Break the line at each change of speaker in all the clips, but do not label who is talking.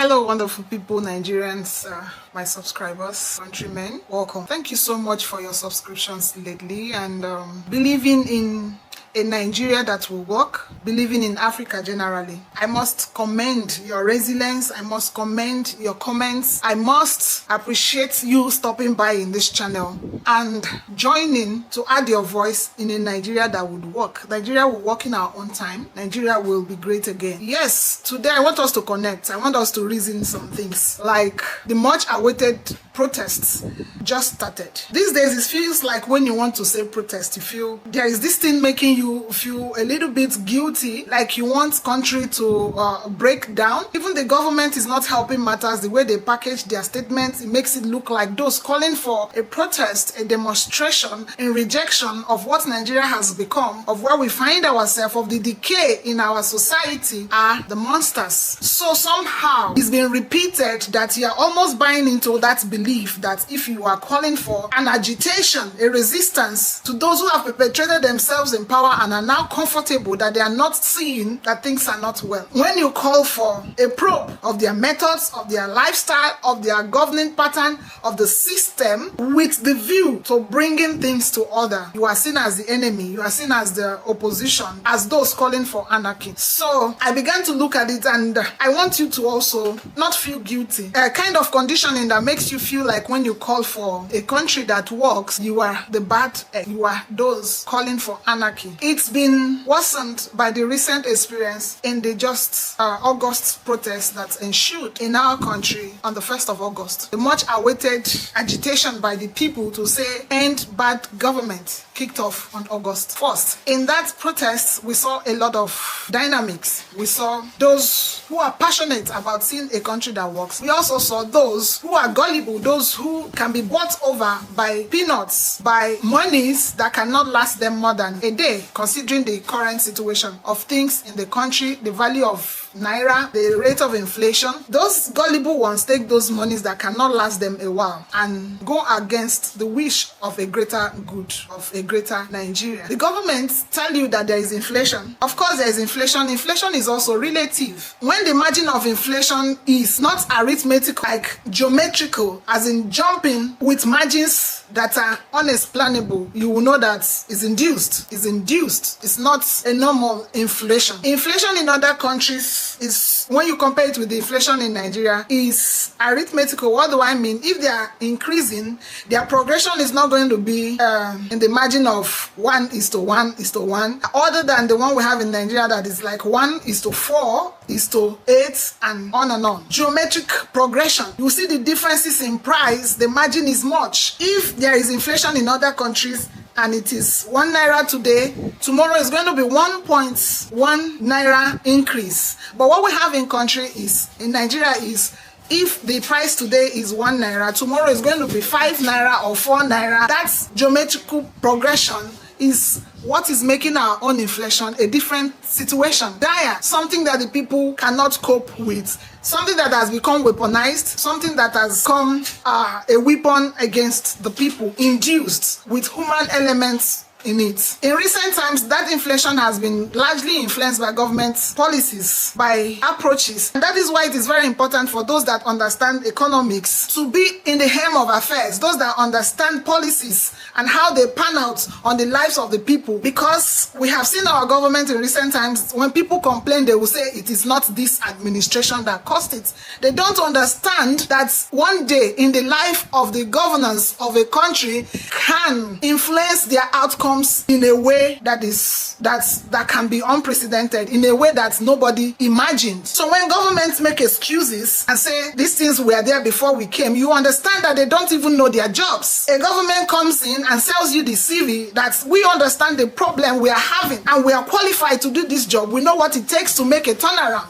Hello, wonderful people, Nigerians, my subscribers, countrymen. Welcome. Thank you so much for your subscriptions lately and believing in a Nigeria that will work, believing in Africa generally. I must commend your resilience. I must commend your comments. I must appreciate you stopping by in this channel and joining to add your voice in a Nigeria that would work. Nigeria will work in our own time. Nigeria will be great again. Yes, today I want us to connect. I want us to reason some things. Like the much awaited protests just started. These days it feels like when you want to say protest, you feel there is this thing making you feel a little bit guilty, like you want country to break down. Even the government is not helping matters. The way they package their statements, it makes it look like those calling for a protest, a demonstration in rejection of what Nigeria has become, of where we find ourselves, of the decay in our society, are the monsters. So somehow it's been repeated that you are almost buying into that belief that if you are calling for an agitation, a resistance to those who have perpetrated themselves in power and are now comfortable, that they are not seeing that things are not well. When you call for a probe of their methods, of their lifestyle, of their governing pattern, of the system, with the view to bringing things to order, you are seen as the enemy, you are seen as the opposition, as those calling for anarchy. So I began to look at it and I want you to also not feel guilty. A kind of conditioning that makes you feel like when you call for a country that works, you are the bad, you are those calling for anarchy. It's been worsened by the recent experience in the just August protests that ensued in our country on the 1st of August. The much awaited agitation by the people to say end bad government kicked off on August 1st. In that protest, we saw a lot of dynamics. We saw those who are passionate about seeing a country that works. We also saw those who are gullible, those who can be bought over by peanuts, by monies that cannot last them more than a day, considering the current situation of things in the country, the value of Naira, the rate of inflation. Those gullible ones take those monies that cannot last them a while and go against the wish of a greater good, of a greater Nigeria. The government tell you that there is inflation. Of course there is inflation. Inflation is also relative. When the margin of inflation is not arithmetical, like geometrical, as in jumping with margins that are unexplainable, you will know that it's induced. It's induced. It's not a normal inflation. Inflation in other countries is, when you compare it with the inflation in Nigeria, is arithmetical. What do I mean? If they are increasing, their progression is not going to be in the margin of 1:1:1, other than the one we have in Nigeria that is like 1:4:8 and on and on. Geometric progression. You see the differences in price, the margin is much. If there is inflation in other countries and it is 1 naira today, tomorrow is going to be 1.1 naira increase. But what we have in Nigeria is, if the price today is 1 naira, tomorrow is going to be 5 naira or 4 naira. That's geometrical progression is what is making our own inflation a different situation. Dire, something that the people cannot cope with, something that has become weaponized, something that has become a weapon against the people, induced with human elements in it. In recent times, that inflation has been largely influenced by government policies, by approaches. And that is why it is very important for those that understand economics to be in the helm of affairs, those that understand policies and how they pan out on the lives of the people. Because we have seen our government in recent times, when people complain, they will say it is not this administration that caused it. They don't understand that one day in the life of the governance of a country can influence their outcome in a way that can be unprecedented, in a way that nobody imagined. So when governments make excuses and say these things were there before we came, you understand that they don't even know their jobs. A government comes in and sells you the CV that we understand the problem we are having and we are qualified to do this job. We know what it takes to make a turnaround.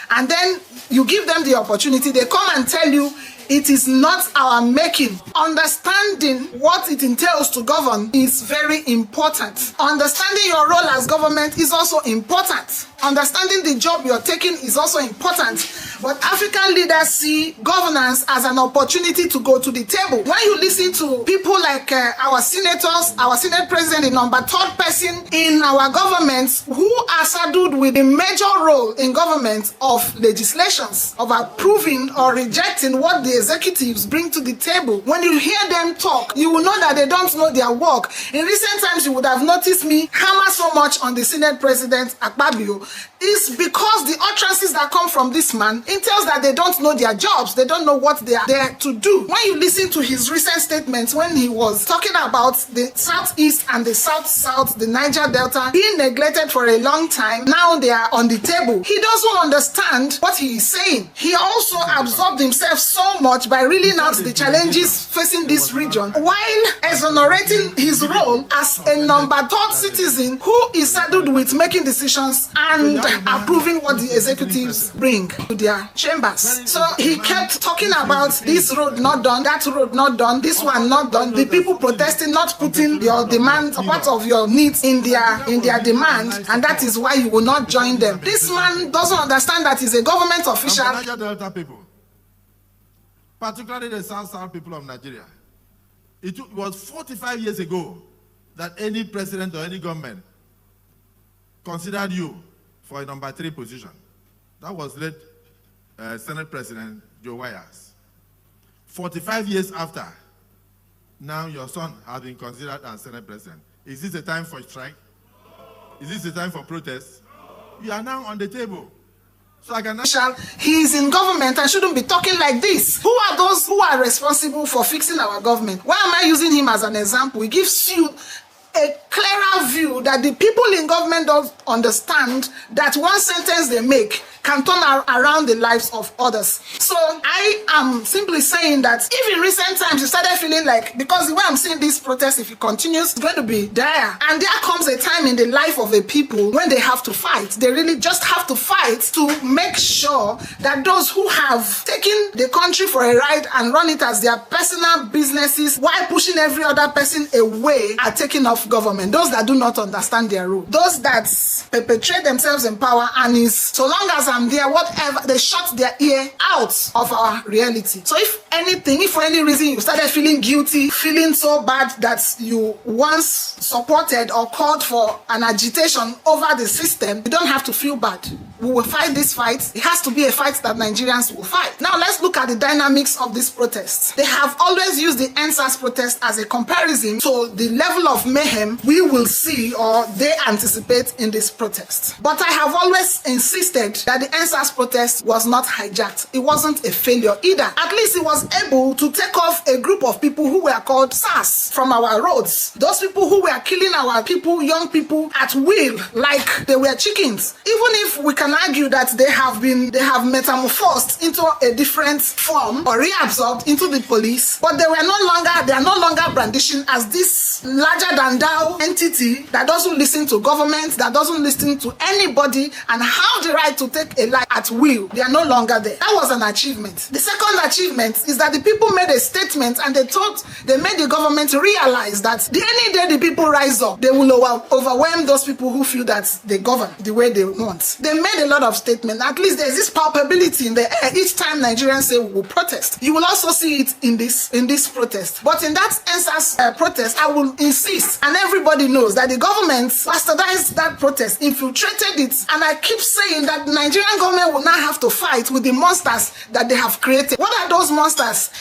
And then you give them the opportunity, they come and tell you it is not our making. Understanding what it entails to govern is very important. Understanding your role as government is also important. Understanding the job you're taking is also important. But African leaders see governance as an opportunity to go to the table. When you listen to people like our senators, our Senate President, the number third person in our government, who are saddled with a major role in government of legislations, of approving or rejecting what the executives bring to the table. When you hear them talk, you will know that they don't know their work. In recent times, you would have noticed me hammer so much on the Senate President Akpabio. Is because the utterances that come from this man entails that they don't know their jobs. They don't know what they are there to do. When you listen to his recent statements, when he was talking about the southeast and the south, the Niger Delta being neglected for a long time, now they are on the table. He doesn't understand what he is saying. He also absorbed himself so much by reeling out the challenges facing this region, while exonerating his role as a number third citizen who is saddled with making decisions and approving what the executives bring to their chambers. So he kept talking about this road not done, that road not done, this one not done, the people protesting not putting your demands, part of your needs in their demand, and that is why you will not join them. This man doesn't understand that he's a government official.
Niger Delta people, particularly the South people of Nigeria, it was 45 years ago that any president or any government considered you for a number 3 position. That was late Senate President Joe Wires. 45 years after, now your son has been considered as Senate President. Is this a time for strike? Is this a time for protest? You are now on the table. So I can.
He is in government and shouldn't be talking like this. Who are those who are responsible for fixing our government? Why am I using him as an example? He gives you a clearer view that the people in government don't understand that one sentence they make can turn around the lives of others. So I am simply saying that if in recent times you started feeling like, because the way I'm seeing this protest, if it continues, it's going to be dire. And there comes a time in the life of a people when they have to fight. They really just have to fight to make sure that those who have taken the country for a ride and run it as their personal businesses while pushing every other person away are taken off government. Those that do not understand their role. Those that perpetrate themselves in power and is, so long as I'm there, whatever, they shut their ear out of our reality. So if anything, if for any reason you started feeling guilty, feeling so bad that you once supported or called for an agitation over the system, you don't have to feel bad. We will fight this fight. It has to be a fight that Nigerians will fight. Now let's look at the dynamics of this protest. They have always used the NSAS protest as a comparison to the level of mayhem we will see or they anticipate in this protest. But I have always insisted that the NSAS protest was not hijacked. It wasn't a failure either. At least it was able to take off a group of people who were called SARS from our roads. Those people who were killing our people, young people, at will, like they were chickens. Even if we can argue that they have metamorphosed into a different form or reabsorbed into the police, but they are no longer brandishing as this larger than thou entity that doesn't listen to government, that doesn't listen to anybody and have the right to take a life at will. They are no longer there. That was an achievement. The second achievement is that the people made a statement and they made the government realize that any day the people rise up, they will overwhelm those people who feel that they govern the way they want. They made a lot of statements. At least there's this palpability in the air each time Nigerians say we will protest. You will also see it in this protest. But in that NSAS protest, I will insist, and everybody knows that the government bastardized that protest, infiltrated it, and I keep saying that the Nigerian government will now have to fight with the monsters that they have created. What are those monsters?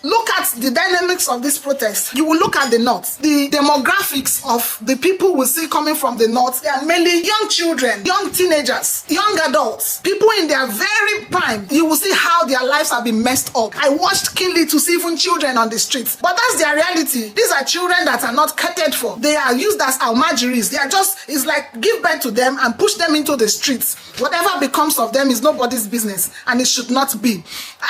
Look at the dynamics of this protest. You will look at the north. The demographics of the people we see coming from the north, they are mainly young children, young teenagers, young adults, people in their very prime. You will see how their lives have been messed up. I watched keenly to see even children on the streets. But that's their reality. These are children that are not catered for. They are used as almajiris. They are just, it's like give birth to them and push them into the streets. Whatever becomes of them is nobody's business, and it should not be.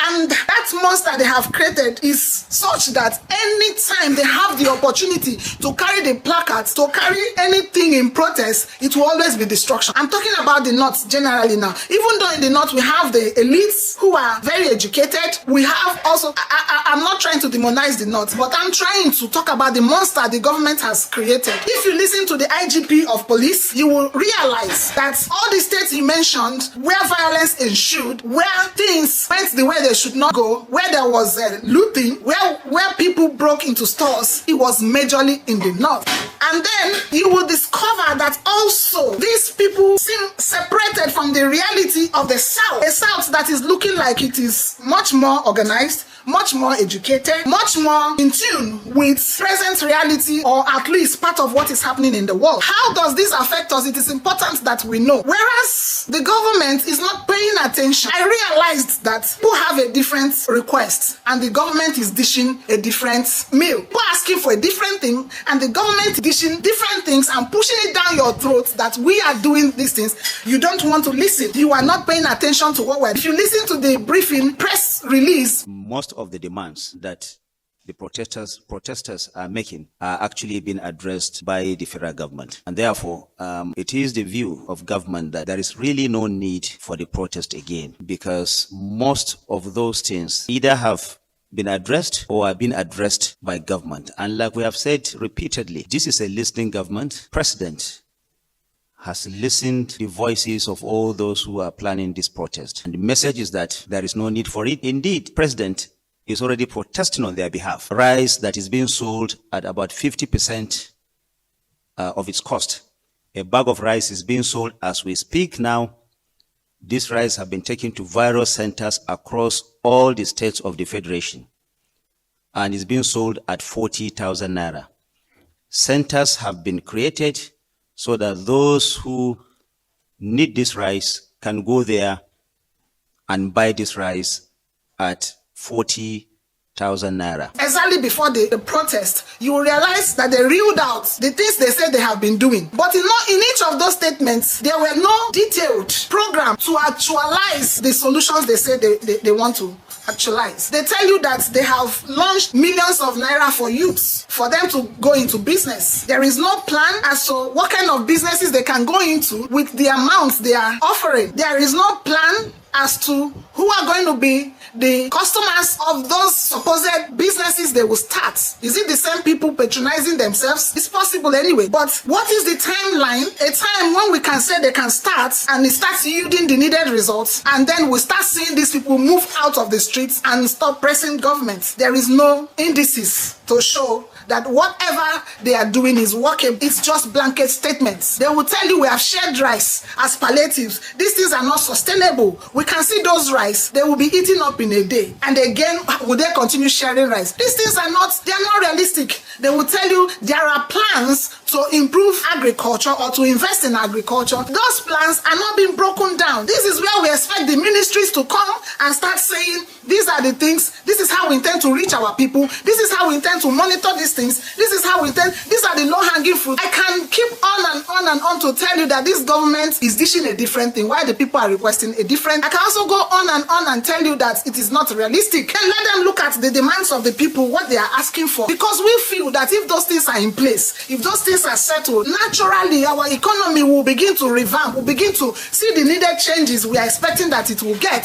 And that monster they have created created is such that anytime they have the opportunity to carry the placards, to carry anything in protest, it will always be destruction. I'm talking about the North generally now. Even though in the North we have the elites who are very educated, we have also, I'm not trying to demonize the North, but I'm trying to talk about the monster the government has created. If you listen to the IGP of police, you will realize that all the states he mentioned where violence ensued, where things went the way they should not go, where there was looting, where people broke into stores, it was majorly in the North. And then you will discover that also these people seem separated from the reality of the South. A South that is looking like it is much more organized, much more educated, much more in tune with present reality, or at least part of what is happening in the world. How does this affect us? It is important that we know. Whereas the government is not paying attention, I realized that people have a different request and the government is dishing a different meal. People are asking for a different thing and the government is dishing different things and pushing it down your throat that we are doing these things. You don't want to listen. You are not paying attention to what we're doing. If you listen to the briefing press release,
most of the demands that the protesters are making are actually being addressed by the federal government. And therefore, it is the view of government that there is really no need for the protest again, because most of those things either have been addressed or are being addressed by government. And like we have said repeatedly, this is a listening government. President has listened to the voices of all those who are planning this protest. And the message is that there is no need for it. Indeed, President is already protesting on their behalf. Rice that is being sold at about 50% of its cost. A bag of rice is being sold as we speak now. This rice have been taken to various centers across all the states of the Federation and is being sold at 40,000 naira. Centers have been created so that those who need this rice can go there and buy this rice at 40,000 naira.
Exactly before the protest, you will realize that they reeled out the things they said they have been doing. But in each of those statements, there were no detailed program to actualize the solutions they said they want to actualize. They tell you that they have launched millions of naira for youths, for them to go into business. There is no plan as to what kind of businesses they can go into with the amounts they are offering. There is no plan as to who are going to be the customers of those supposed businesses they will start. Is it the same people patronizing themselves? It's possible anyway. But what is the timeline? A time when we can say they can start and it starts yielding the needed results, and then we start seeing these people move out of the streets and stop pressing government. There is no indices to show that whatever they are doing is working. It's just blanket statements. They will tell you we have shared rice as palliatives. These things are not sustainable. We can see those rice, they will be eaten up in a day. And again, will they continue sharing rice? These things are not realistic. They will tell you there are plans to improve agriculture or to invest in agriculture. Those plans are not being broken down. This is where we expect the ministries to come and start saying, these are the things, this is how we intend to reach our people, this is how we intend to monitor these things, this is how we intend, these are the low-hanging fruit. I can keep on and on and on to tell you that this government is dishing a different thing, while the people are requesting a different. I can also go on and tell you that it is not realistic. And let them look at the demands of the people, what they are asking for. Because we feel that if those things are in place, if those things are settled, naturally our economy will begin to revamp, will begin to see the needed changes we are expecting that it will get.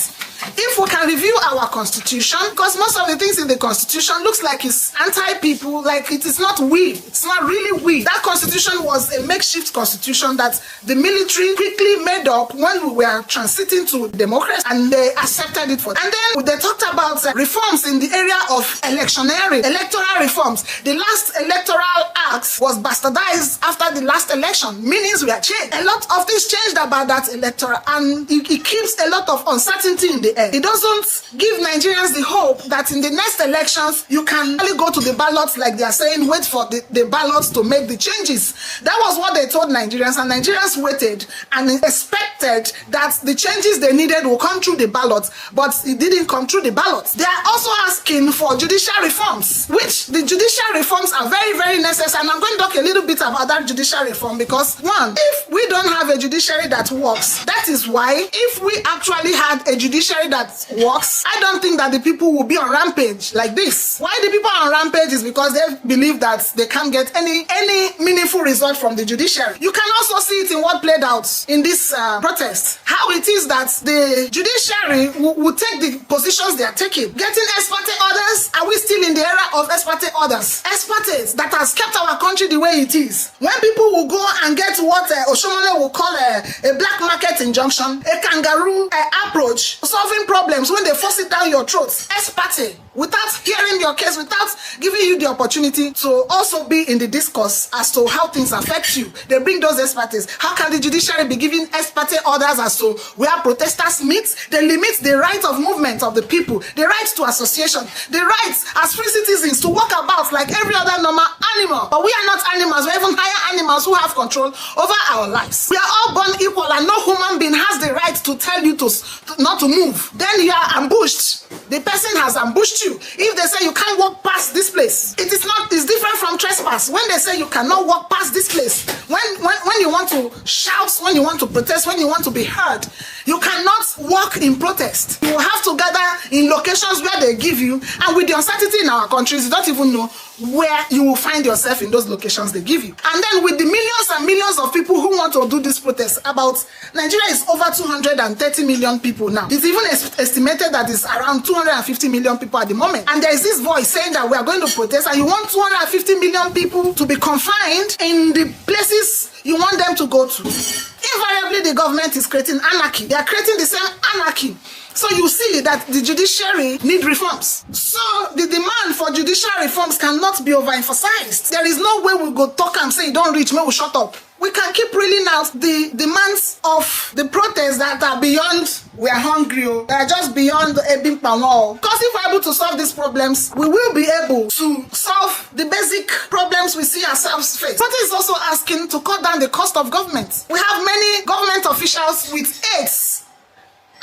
If we can review our constitution, because most of the things in the constitution looks like it's anti-people, like it is not we. It's not really we. That constitution was a makeshift constitution that the military quickly made up when we were transiting to democracy, and they accepted it for. And then they talked about reforms in the area of electioneering, electoral reforms. The last electoral act was bastardized after the last election. Meanings were changed. A lot of things changed about that electoral, and it keeps a lot of uncertainty in the air. It doesn't give Nigerians the hope that in the next elections you can only go to the ballots like they are saying, wait for the ballots to make the changes. That was what they told Nigerians, and Nigerians waited and expected that the changes they needed will come through the ballots, but it didn't come through the ballots. They are also asking for judicial reforms, which the judicial reforms are very, very necessary, and I'm going to talk a little bit about that judicial reform because, one, if we don't have a judiciary that works, that is why if we actually had a judiciary judiciary that works, I don't think that the people will be on rampage like this. Why the people are on rampage is because they believe that they can't get any meaningful result from the judiciary. You can also see it in what played out in this protest. How it is that the judiciary will take the positions they are taking. Getting ex parte orders, are we still in the era of ex parte orders? Ex parte that has kept our country the way it is. When people will go and get what Oshomole will call a black market injunction, a kangaroo approach, solving problems when they force it down your throat. Ex parte, without hearing your case, without giving you the opportunity to also be in the discourse as to how things affect you. They bring those ex partes. How can the judiciary be giving ex parte orders as to where protesters meet? They limit the right of movement of the people, the right to association, the right as free citizens to walk about like every other normal animal. But we are not animals, we're even higher animals who have control over our lives. We are all born equal and no human being has the right to tell you to not to move. Then you are ambushed. The person has ambushed you. If they say you can't walk past this place, it's different from trespass. When they say you cannot walk past this place, when you want to shout, when you want to protest, when you want to be heard, you cannot walk in protest. You have to gather in locations where they give you, and with the uncertainty in our countries, you don't even know where you will find yourself in those locations they give you. And then with the millions and millions of people who want to do this protest, about Nigeria is over 230 million people now. It's even estimated that it's around 250 million people at the moment. And there is this voice saying that we are going to protest, and you want 250 million people to be confined in the places you want them to go to. Invariably, the government is creating anarchy. They are creating the same anarchy. So you see that the judiciary need reforms. So the demand for judicial reforms cannot be overemphasized. There is no way we go talk and say, don't reach, may we shut up. We can keep reeling out the demands of the protests that are beyond, we are hungry, that are just beyond the Ebim Pamol. Because if we're able to solve these problems, we will be able to solve the basic problems we see ourselves face. Protest is also asking to cut down the cost of government. We have many government officials with aides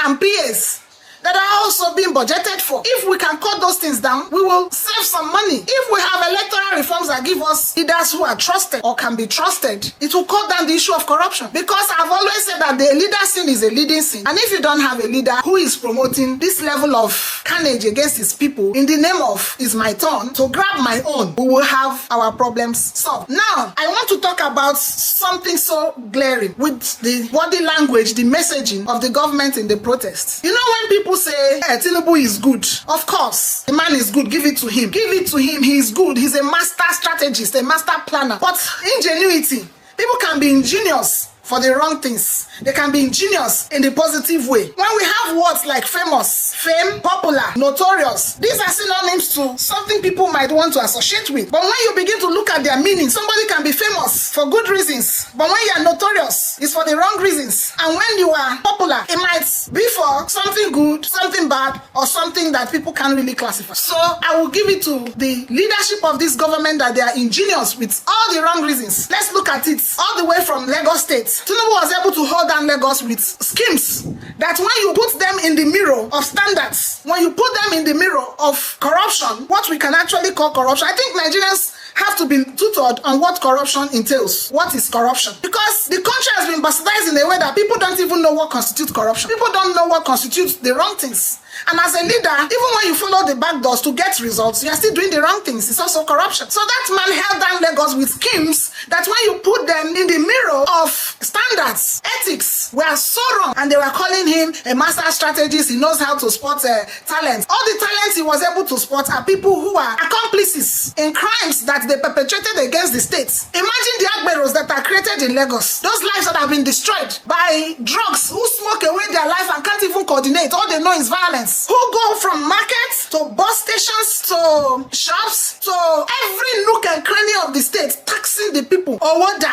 and PAs that are also being budgeted for. If we can cut those things down, we will save some money. If we have electoral reforms that give us leaders who are trusted or can be trusted, it will cut down the issue of corruption. Because I've always said that the leader sin is a leading sin. And if you don't have a leader who is promoting this level of carnage against his people in the name of "it's my turn to grab my own," we will have our problems solved. Now, I want to talk about something so glaring with the body language, the messaging of the government in the protests. You know, when people say, hey, Tinubu is good. Of course, the man is good. Give it to him. Give it to him. He is good. He's a master strategist, a master planner. But ingenuity, people can be ingenious for the wrong things. They can be ingenious in the positive way. When we have words like famous, fame, popular, notorious, these are synonyms to something people might want to associate with. But when you begin to look at their meaning, somebody can be famous for good reasons. But when you are notorious, it's for the wrong reasons. And when you are popular, it might be for something good, something bad, or something that people can't really classify. So I will give it to the leadership of this government that they are ingenious with all the wrong reasons. Let's look at it all the way from Lagos State. Tinubu was able to hold down Lagos with schemes that when you put them in the mirror of standards, when you put them in the mirror of corruption, what we can actually call corruption, I think Nigerians have to be tutored on what corruption entails. What is corruption? Because the country has been bastardized in a way that people don't even know what constitutes corruption. People don't know what constitutes the wrong things. And as a leader, even when you follow the back doors to get results, you are still doing the wrong things. It's also corruption. So that man held down Lagos with schemes that when you put them in the mirror of standards, ethics, were so wrong. And they were calling him a master strategist. He knows how to spot talent. All the talents he was able to spot are people who are accomplices in crimes that they perpetrated against the state. Imagine the Agberos that are created in Lagos. Those lives that have been destroyed by drugs, who smoke away their life and can't even coordinate. All they know is violence. Who go from markets to bus stations to shops to every nook and cranny of the state, taxing the people. Owoda,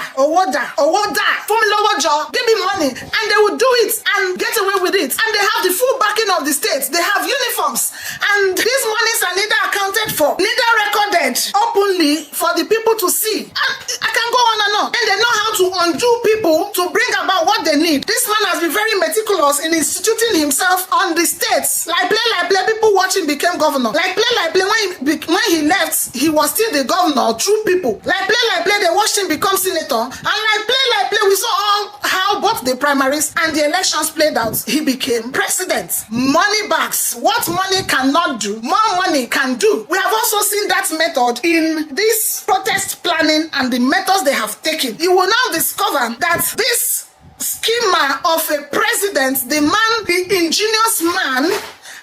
Fumilowojo, give me money, and they will do it and get away with it. And they have the full backing of the state. They have uniforms, and these monies are neither accounted for, neither recorded openly for the people to see. And I can go on and on. And they know how to undo people to bring about what they need. This man has been very meticulous in instituting himself on the states. Like play, people watching became governor. Like play, when he left, he was still the governor through people. Like play, they watched him become senator. And like play, we saw how both the primaries and the elections played out, he became president. Money bags. What money cannot do, more money can do. We have also seen that method in this protest planning and the methods they have taken. You will now discover that this schema of a president, the ingenious man,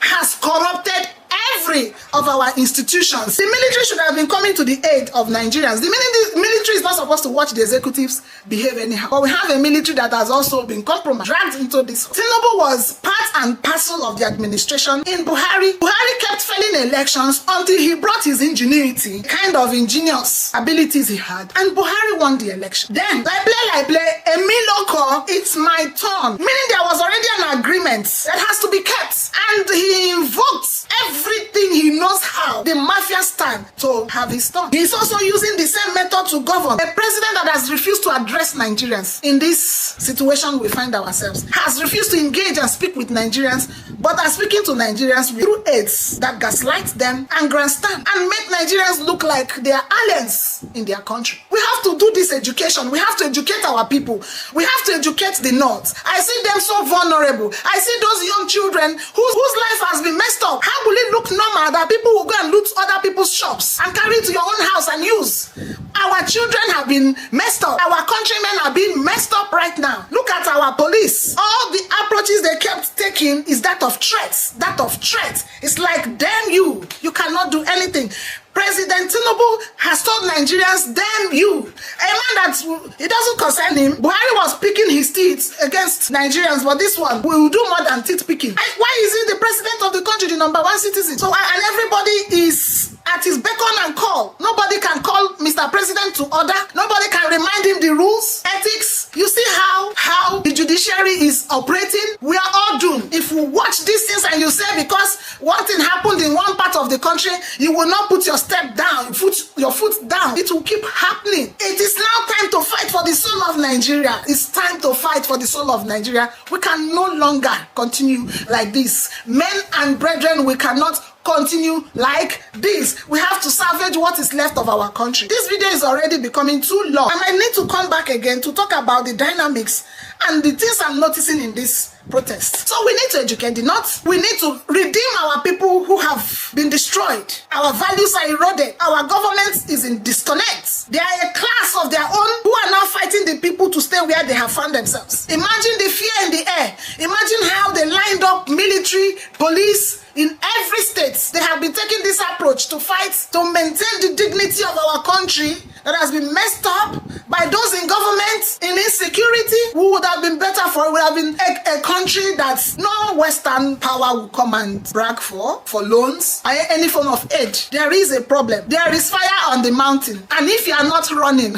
has corrupted every of our institutions. The military should have been coming to the aid of Nigerians. The military is not supposed to watch the executives behave anyhow. But we have a military that has also been compromised, dragged into this. Tinubu was part and parcel of the administration in Buhari. Buhari kept failing elections until he brought his ingenuity, kind of ingenious abilities he had, and Buhari won the election. Then, like play, Emiloko, it's my turn. Meaning there was already an agreement that has to be kept. And he invoked everything he knows how, the mafia style, to have his turn. He's also using the same method to govern. A president that has refused to address Nigerians in this situation we find ourselves, has refused to engage and speak with Nigerians, but are speaking to Nigerians through aides that gaslight them and grandstand and make Nigerians look like they are aliens in their country. We have to do this education. We have to educate our people. We have to educate the North. I see them so vulnerable. I see those young children whose life has been messed up. How will it look normal that people will go and loot other people's shops and carry it to your own house and use? Our children have been messed up. Our countrymen are being messed up right now. Look at our police. All the approaches they kept taking is that of threats. That of threats. It's like, damn you. You cannot do anything. President Tinubu has told Nigerians, damn you. A man that it doesn't concern him. Buhari was picking his teeth against Nigerians, but this one will do more than teeth picking. Why is he the president of the country, the #1 citizen? So, and everybody is at his beckon and call. Nobody can call Mr. President to order. Nobody can remind him the rules, ethics. You see how the judiciary is operating? We are all doomed. If we watch these things and you say because one thing happened in one part of the country, you will not put your step down, your foot down. It will keep happening. It is now time to fight for the soul of Nigeria. It's time to fight for the soul of Nigeria. We can no longer continue like this. Men and brethren, we cannot continue like this. We have to salvage what is left of our country. This video is already becoming too long. I might need to come back again to talk about the dynamics and the things I'm noticing in this protest. So we need to educate the North. We need to redeem our people who have been destroyed. Our values are eroded. Our government is in disconnect. They are a class of their own who are now fighting the people to stay where they have found themselves. Imagine the fear in the air. Imagine how they lined up military, police, in every state. They have been taking this approach to fight, to maintain the dignity of our country that has been messed up by those in government, in insecurity. Who would have been better for? It would have been a country that no Western power will come and brag for loans, any form of aid. There is a problem. There is fire on the mountain. And if you are not running,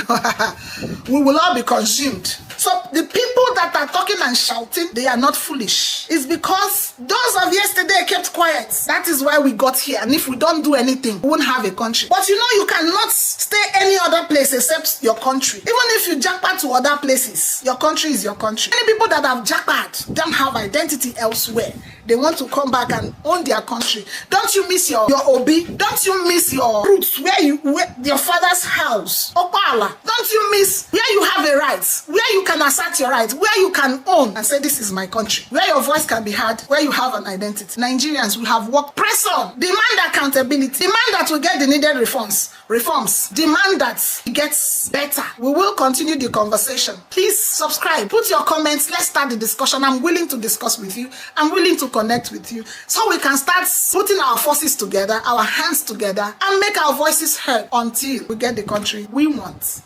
we will all be consumed. So the people that are talking and shouting, they are not foolish. It's because those of yesterday kept quiet. That is why we got here. And if we don't do anything, we won't have a country. But you know, you cannot stay any other place except your country. Even if you jackpot to other places, your country is your country. Many people that have jackpot don't have identity elsewhere. They want to come back and own their country. Don't you miss your obi? Don't you miss your roots, where your father's house? Opala. Don't you miss where you have a right, where you can assert your rights, where you can own and say, this is my country, where your voice can be heard, where you have an identity? Nigerians, we have worked. Press on. Demand accountability. Demand that we get the needed reforms. Demand that it gets better. We will continue the conversation. Please subscribe. Put your comments. Let's start the discussion. I'm willing to discuss with you. I'm willing to connect with you so we can start putting our forces together, our hands together, and make our voices heard until we get the country we want.